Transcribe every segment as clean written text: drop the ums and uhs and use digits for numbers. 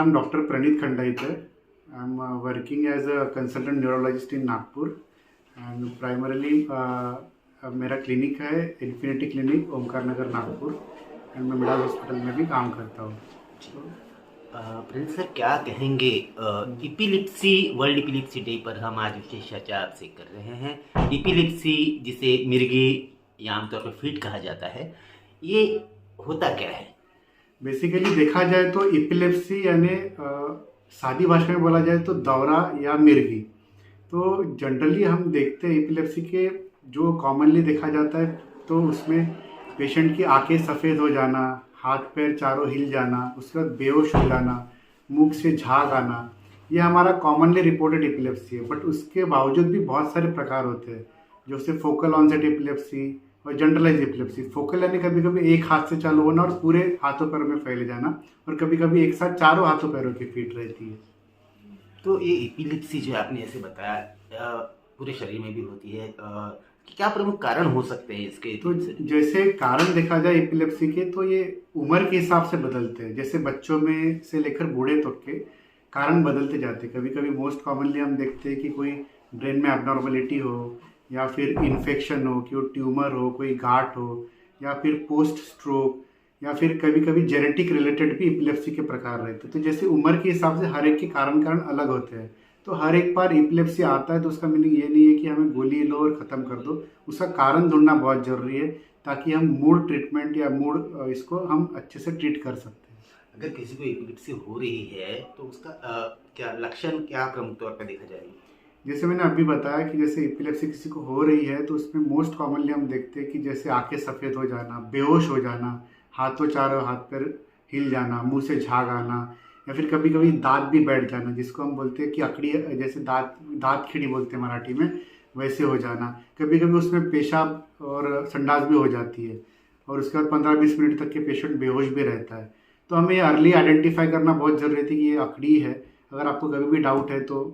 नाम डॉक्टर प्रणीत खंडाइत है। I am working as a consultant neurologist in Nagpur and primarily मेरा clinic है infinity clinic Omkar Nagar Nagpur and मैं मिडास हॉस्पिटल में भी काम करता हूँ। प्रिंस सर, क्या कहेंगे? इपिलिप्सी, वर्ल्ड इपिलिप्सी डे पर हम आज विशेष चर्चा आपसे कर रहे हैं। इपिलिप्सी, जिसे मिर्गी या आमतौर पर फीट कहा जाता है, ये होता क्या है? बेसिकली देखा जाए तो इपिलेप्सी यानी सादी भाषा में बोला जाए तो दौरा या मिर्गी। तो जनरली हम देखते हैं इपिलेप्सी के जो कॉमनली देखा जाता है तो उसमें पेशेंट की आंखें सफ़ेद हो जाना, हाथ पैर चारों हिल जाना, उसके बाद बेहोश हो जाना, मुख से झाग आना, ये हमारा कॉमनली रिपोर्टेड इपिलेप्सी है। बट उसके बावजूद भी बहुत सारे प्रकार होते हैं, जैसे फोकल ऑनसेट इपिलेप्सी और जनरलाइज एपिलेप्सी। फोकल यानी कभी कभी एक हाथ से चालू होना और पूरे हाथों पैरों में फैले जाना, और कभी कभी एक साथ चारों हाथों पैरों की फीट रहती है। तो ये इपिलिप्सी जो आपने ऐसे बताया, पूरे शरीर में भी होती है, क्या प्रमुख कारण हो सकते हैं इसके? तो जैसे कारण देखा जाए एपिलेप्सी के तो ये उम्र के हिसाब से बदलते हैं। जैसे बच्चों में से लेकर बूढ़े तक के कारण बदलते जाते हैं। कभी कभी मोस्ट कॉमनली हम देखते हैं कि कोई ब्रेन में एबनॉर्मलिटी हो, या फिर इन्फेक्शन हो, कि वो ट्यूमर हो, कोई गांठ हो, या फिर पोस्ट स्ट्रोक, या फिर कभी कभी जेनेटिक रिलेटेड भी एपिलेप्सी के प्रकार रहते हैं। तो जैसे उम्र के हिसाब से हर एक के कारण अलग होते हैं। तो हर एक बार एपिलेप्सी आता है तो उसका मीनिंग ये नहीं है कि हमें गोली लो और ख़त्म कर दो। उसका कारण ढूंढना बहुत ज़रूरी है ताकि हम मूड ट्रीटमेंट या मूड इसको हम अच्छे से ट्रीट कर सकते हैं। अगर किसी को एपिलिप्सी हो रही है तो उसका क्या लक्षण, क्या प्रमुख तौर पर देखा जाएगा? जैसे मैंने अभी बताया कि जैसे एपिलेप्सी किसी को हो रही है तो उसमें मोस्ट कॉमनली हम देखते हैं कि जैसे आंखें सफ़ेद हो जाना, बेहोश हो जाना, हाथों चारों हाथ पैर हिल जाना, मुंह से झाग आना, या फिर कभी कभी दांत भी बैठ जाना, जिसको हम बोलते हैं कि अकड़ी, जैसे दांत दांत खिड़ी बोलते हैं मराठी में, वैसे हो जाना। कभी कभी उसमें पेशाब और संडास भी हो जाती है, और उसके बाद 15-20 मिनट तक के पेशेंट बेहोश भी रहता है। तो हमें अर्ली आइडेंटिफाई करना बहुत ज़रूरी है कि ये अकड़ी है। अगर आपको कभी भी डाउट है तो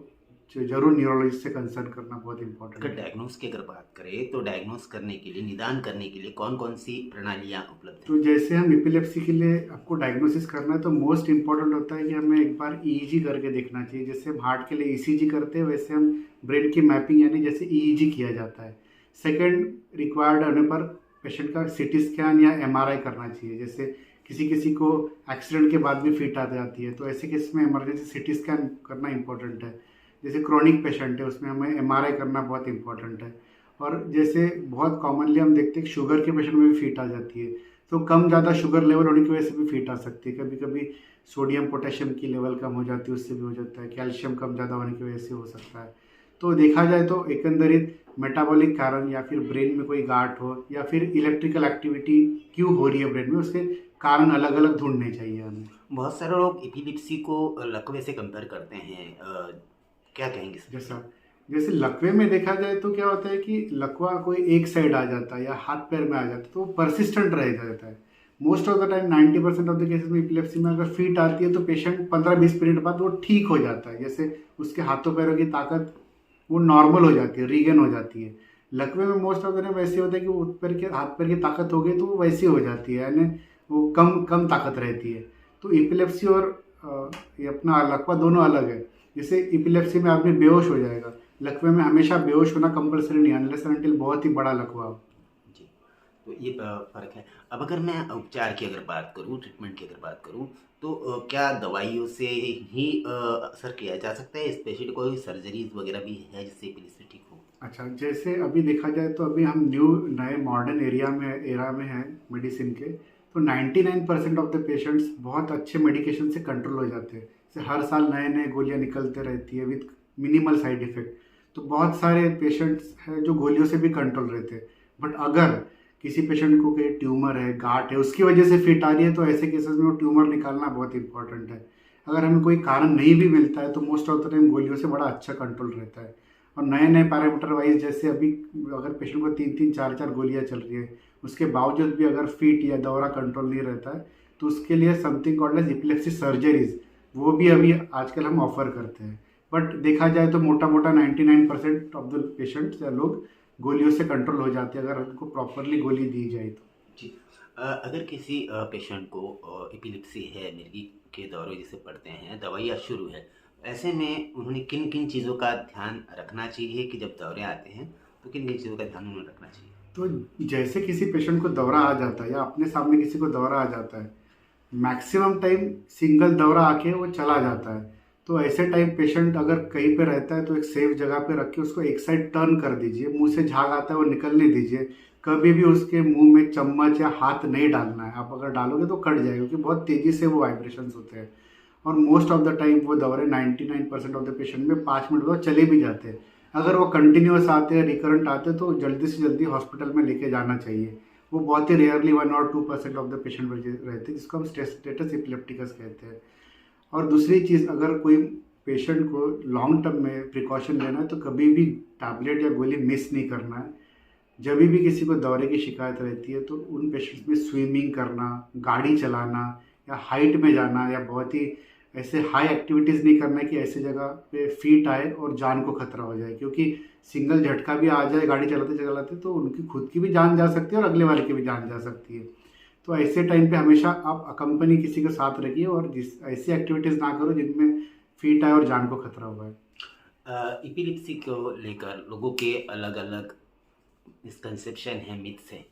जरूर न्यूरोलॉजिस्ट से कंसल्ट करना बहुत इंपॉर्टेंट अगर है। डायग्नोस की अगर बात करें तो डायग्नोस करने के लिए, निदान करने के लिए कौन कौन सी प्रणालियाँ उपलब्ध हैं? तो जैसे हम एपिलेप्सी के लिए आपको डायग्नोसिस करना है तो मोस्ट इम्पॉर्टेंट होता है कि हमें एक बार ईईजी करके देखना चाहिए। जैसे हम हार्ट के लिए ईसीजी करते हैं वैसे हम ब्रेन की मैपिंग यानी जैसे ईईजी किया जाता है। सेकंड, रिक्वायर्ड होने पर पेशेंट का सीटी स्कैन या एमआरआई करना चाहिए। जैसे किसी किसी को एक्सीडेंट के बाद भी फिट आ जाती है तो ऐसे केस में इमरजेंसी सीटी स्कैन करना इंपॉर्टेंट है। जैसे क्रोनिक पेशेंट है उसमें हमें एमआरआई करना बहुत इंपॉर्टेंट है। और जैसे बहुत कॉमनली हम देखते हैं कि शुगर के पेशेंट में भी फिट आ जाती है, तो कम ज़्यादा शुगर लेवल होने की वजह से भी फिट आ सकती है। कभी कभी सोडियम पोटेशियम की लेवल कम हो जाती है, उससे भी हो जाता है। कैल्शियम कम ज़्यादा होने की वजह से हो सकता है। तो देखा जाए तो एकंदरित मेटाबॉलिक कारण, या फिर ब्रेन में कोई गांठ हो, या फिर इलेक्ट्रिकल एक्टिविटी क्यों हो रही है ब्रेन में, उसके कारण अलग अलग ढूंढने चाहिए हमें। बहुत सारे लोग एपिलिप्सी को लकवे से कंपेयर करते हैं, क्या कहेंगे इस पे? जैसा जैसे लकवे में देखा जाए तो क्या होता है कि लकवा कोई एक साइड आ जाता है या हाथ पैर में आ जाता है तो वो परसिस्टेंट रह जाता है। Most of the time 90% of the cases में एपिलेप्सी में अगर फिट आती है तो पेशेंट 15-20 मिनट बाद वो ठीक हो जाता है। जैसे उसके हाथों पैरों की ताकत वो नॉर्मल हो जाती है, रीगेन हो जाती है। लकवे में मोस्ट ऑफ द टाइम वैसे होता है कि वो पैर के हाथ पैर की ताकत हो गई तो वो वैसी हो जाती है, यानी वो कम कम ताकत रहती है। तो एपिलेप्सी और ये अपना लकवा दोनों अलग है। जैसे एपिलेप्सी में आदमी बेहोश हो जाएगा, लकवे में हमेशा बेहोश होना कंपलसरी नहीं है अनलेस अनटिल बहुत ही बड़ा लकवा हो। जी, तो ये फ़र्क है। अब अगर मैं उपचार की अगर बात करूँ, ट्रीटमेंट की अगर बात करूँ, तो क्या दवाइयों से ही असर किया जा सकता है? स्पेशली कोई सर्जरीज वगैरह भी है जिससे एपिलेप्सी ठीक हो? अच्छा, जैसे अभी देखा जाए तो अभी हम नए मॉडर्न एरा में हैं मेडिसिन के। तो 99% ऑफ द पेशेंट्स बहुत अच्छे मेडिकेशन से कंट्रोल हो जाते हैं। जैसे हर साल नए नए गोलियां निकलते रहती है विद मिनिमल साइड इफेक्ट। तो बहुत सारे पेशेंट्स हैं जो गोलियों से भी कंट्रोल रहते हैं। बट अगर किसी पेशेंट को कोई ट्यूमर है, गांठ है, उसकी वजह से फिट आ रही है तो ऐसे केसेस में वो ट्यूमर निकालना बहुत इंपॉर्टेंट है। अगर हमें कोई कारण नहीं भी मिलता है तो मोस्ट ऑफ द टाइम गोलियों से बड़ा अच्छा कंट्रोल रहता है। और नए नए पैरामीटर वाइज जैसे अभी अगर पेशेंट को 3-3 4-4 गोलियां चल रही है, उसके बावजूद भी अगर फिट या दौरा कंट्रोल नहीं रहता है तो उसके लिए something called as epilepsy surgeries, वो भी अभी आजकल हम ऑफर करते हैं। बट देखा जाए तो मोटा मोटा 99% ऑफ द पेशेंट्स या लोग गोलियों से कंट्रोल हो जाते हैं अगर उनको प्रॉपरली गोली दी जाए तो। जी, अगर किसी पेशेंट को एपिलेप्सी है, मिर्गी के दौरे जिसे पड़ते हैं, दवाइयाँ शुरू है, ऐसे में उन्होंने किन किन चीज़ों का ध्यान रखना चाहिए कि जब दौरे आते हैं तो किन किन चीज़ों का ध्यान उन्हें रखना चाहिए? तो जैसे किसी पेशेंट को दौरा आ जाता है या अपने सामने किसी को दौरा आ जाता है, मैक्सिमम टाइम सिंगल दौरा आके वो चला जाता है। तो ऐसे टाइम पेशेंट अगर कहीं पे रहता है तो एक सेफ जगह पे रख के उसको एक साइड टर्न कर दीजिए, मुंह से झाग आता है वो निकलने दीजिए। कभी भी उसके मुंह में चम्मच या हाथ नहीं डालना है, आप अगर डालोगे तो कट जाएगा क्योंकि बहुत तेज़ी से वो वाइब्रेशंस होते हैं। और मोस्ट ऑफ द टाइम वो दौरे 99% ऑफ द पेशेंट में 5 मिनट बाद चले भी जाते हैं। अगर वो कंटिन्यूस आते हैं, रिकरेंट आते हैं, तो जल्दी से जल्दी हॉस्पिटल में लेके जाना चाहिए। वो बहुत ही रेयरली 1 और 2% ऑफ द पेशेंट रहते हैं, जिसको हम स्टेटस एपिलेप्टिकस कहते हैं। और दूसरी चीज़, अगर कोई पेशेंट को लॉन्ग टर्म में प्रिकॉशन लेना है तो कभी भी टैबलेट या गोली मिस नहीं करना है। जब भी किसी को दौरे की शिकायत रहती है तो उन पेशेंट्स में स्विमिंग करना, गाड़ी चलाना या हाइट में जाना या बहुत ही ऐसे हाई एक्टिविटीज़ नहीं करना है कि ऐसी जगह पे फीट आए और जान को खतरा हो जाए, क्योंकि सिंगल झटका भी आ जाए गाड़ी चलाते चलाते तो उनकी खुद की भी जान जा सकती है और अगले वाले की भी जान जा सकती है। तो ऐसे टाइम पे हमेशा आप अकम्पनी किसी के साथ रखिए और जिस ऐसी एक्टिविटीज़ ना करो जिनमें फीट आए और जान को खतरा हुआ है। एपिलेप्सी को लेकर लोगों के अलग अलग मिसकंसेप्शन है, मिथ्स है।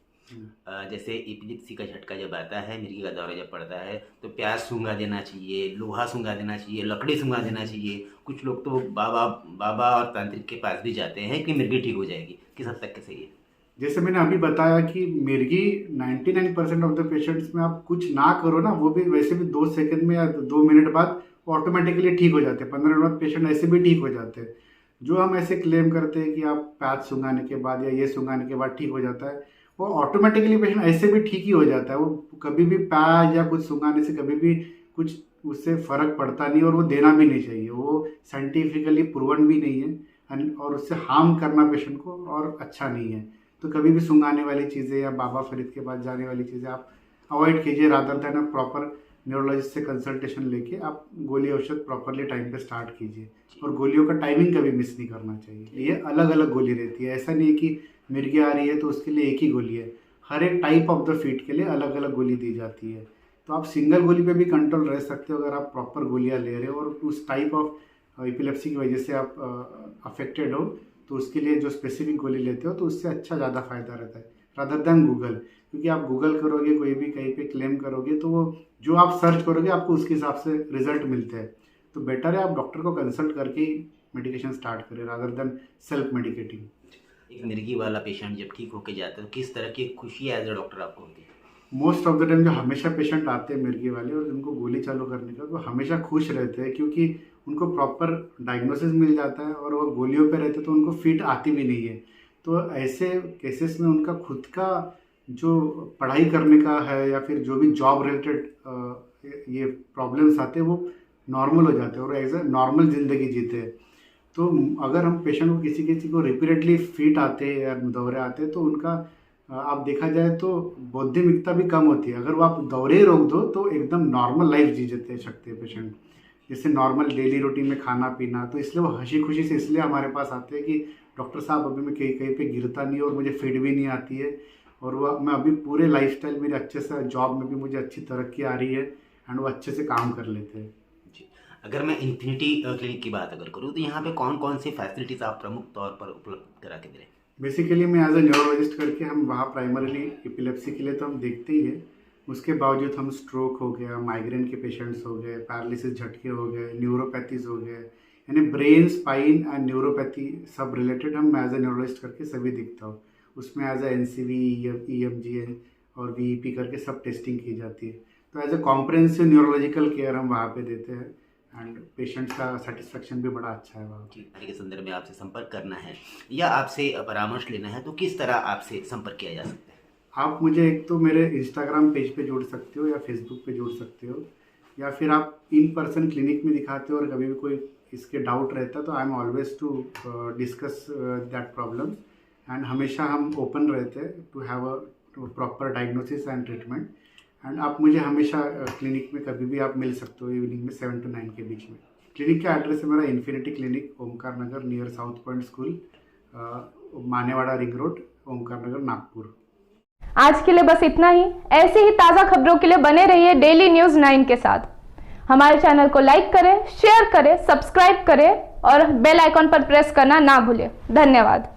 जैसे एपिलेप्सी का झटका जब आता है, मिर्गी का दौरा जब पड़ता है तो प्याज सूंघा देना चाहिए, लोहा सूंघा देना चाहिए, लकड़ी सूंघा देना चाहिए। कुछ लोग तो बाबा बाबा और तांत्रिक के पास भी जाते हैं कि मिर्गी ठीक हो जाएगी। किस हद तक के सही है? जैसे मैंने अभी बताया कि मिर्गी 99% ऑफ द पेशेंट्स में आप कुछ ना करो ना, वो भी वैसे भी 2 सेकंड में या 2 मिनट बाद ऑटोमेटिकली ठीक हो जाते हैं। 15 मिनट बाद पेशेंट ऐसे भी ठीक हो जाते हैं। जो हम ऐसे क्लेम करते हैं कि आप पैच सूंघाने के बाद या ये सूंघाने के बाद ठीक हो जाता है, वो ऑटोमेटिकली पेशेंट ऐसे भी ठीक ही हो जाता है। वो कभी भी पैच या कुछ सूंघाने से कभी भी कुछ उससे फ़र्क पड़ता नहीं और वो देना भी नहीं चाहिए। वो साइंटिफिकली प्रूवन भी नहीं है और उससे हार्म करना पेशेंट को और अच्छा नहीं है। तो कभी भी सूंघाने वाली चीज़ें या बाबा फरीद के पास जाने वाली चीज़ें आप अवॉइड कीजिए। रादर देन आप प्रॉपर न्यूरोलॉजिस्ट से कंसल्टेशन लेके आप गोली औषध प्रॉपरली टाइम पे स्टार्ट कीजिए। और गोलियों का टाइमिंग कभी मिस नहीं करना चाहिए। ये अलग अलग गोली रहती है, ऐसा नहीं है कि मिर्गी आ रही है तो उसके लिए एक ही गोली है। हर एक टाइप ऑफ द फीट के लिए अलग अलग गोली दी जाती है। तो आप सिंगल गोली पे भी कंट्रोल रह सकते हो अगर आप प्रॉपर गोलियाँ ले रहे हो और उस टाइप ऑफ एपिलेप्सी की वजह से आप अफेक्टेड हो तो उसके लिए जो स्पेसिफिक गोली लेते हो तो उससे अच्छा ज़्यादा फ़ायदा रहता है रादर दैन गूगल। क्योंकि आप गूगल करोगे, कोई भी कहीं पे क्लेम करोगे तो वो जो आप सर्च करोगे आपको उसके हिसाब से रिजल्ट मिलते हैं। तो बेटर है आप डॉक्टर को कंसल्ट करके ही मेडिकेशन स्टार्ट करें रादर देन सेल्फ मेडिकेटिंग। एक मिर्गी वाला पेशेंट जब ठीक होके जाता है तो किस तरह की खुशी एज ए डॉक्टर आपको होती है? मोस्ट ऑफ द टाइम जो हमेशा पेशेंट आते हैं मिर्गी वाले और उनको गोली चालू करने का तो हमेशा खुश रहते हैं, क्योंकि उनको प्रॉपर डायग्नोसिस मिल जाता है और वो गोलियों पे रहते तो उनको फिट आती भी नहीं है। तो ऐसे केसेस में उनका खुद का जो पढ़ाई करने का है या फिर जो भी जॉब रिलेटेड ये प्रॉब्लम्स आते हैं वो नॉर्मल हो जाते हैं और एज ए नॉर्मल ज़िंदगी जीते हैं। तो अगर हम पेशेंट को किसी किसी को रिपीटेडली फिट आते हैं या दौरे आते हैं तो उनका आप देखा जाए तो बौद्धिमिकता भी कम होती है। अगर वो आप दौरे रोक दो तो एकदम नॉर्मल लाइफ जी सकते हैं पेशेंट, जैसे नॉर्मल डेली रूटीन में खाना पीना। तो इसलिए वो हंसी खुशी से इसलिए हमारे पास आते हैं कि डॉक्टर साहब अभी मैं कहीं कहीं पे गिरता नहीं और मुझे फिट भी नहीं आती है और वह मैं अभी पूरे लाइफस्टाइल मेरे अच्छे से, जॉब में भी मुझे अच्छी तरक्की आ रही है एंड वो अच्छे से काम कर लेते हैं। जी, अगर मैं इन्फिनिटी क्लिनिक की बात अगर करूँ तो यहाँ पे कौन कौन सी फैसिलिटीज़ आप प्रमुख तौर पर उपलब्ध करा के दे रहे हैं? बेसिकली मैं एज ए न्यूरोलॉजिस्ट करके हम वहाँ प्राइमरीली एपिलेप्सी के लिए तो हम देखते ही हैं। उसके बावजूद हम स्ट्रोक हो गया, माइग्रेन के पेशेंट्स हो गए, पैरालिसिस झटके हो गए, न्यूरोपैथीज हो गए, यानी ब्रेन, स्पाइन एंड न्यूरोपैथी सब रिलेटेड हम एज ए न्यूरोलॉजिस्ट करके सभी दिखता हो। उसमें एज ए NCV, EMG और VEP करके सब टेस्टिंग की जाती है। तो as a comprehensive neurological care हम वहाँ पे देते हैं एंड पेशेंट्स का सेटिस्फेक्शन भी बड़ा अच्छा है वहाँ। के संदर्भ में आपसे संपर्क करना है या आपसे परामर्श लेना है तो किस तरह आपसे संपर्क किया जा सकता है? आप मुझे एक तो मेरे इंस्टाग्राम पेज पे जोड़ सकते हो या फेसबुक पे जोड़ सकते हो, या फिर आप इन पर्सन क्लिनिक में दिखाते हो और कभी भी कोई इसके डाउट रहता है तो I am always to discuss that problem and हमेशा हम ओपन रहते हैं to have a proper diagnosis and treatment. And आप मुझे हमेशा क्लिनिक में कभी भी आप मिल सकते हो इवनिंग में 7 to 9 के बीच में। क्लिनिक का एड्रेस है मेरा infinity clinic, Omkar Nagar, near South Point School, Manewada ring road, Omkar Nagar, Nagpur. आज के लिए बस इतना ही। ऐसे ही ताज़ा खबरों के लिए बने रहिए डेली न्यूज़ 9 के साथ। हमारे चैनल को लाइक करें, शेयर करें, सब्सक्राइब करें और बेल आइकॉन पर प्रेस करना ना भूलें। धन्यवाद।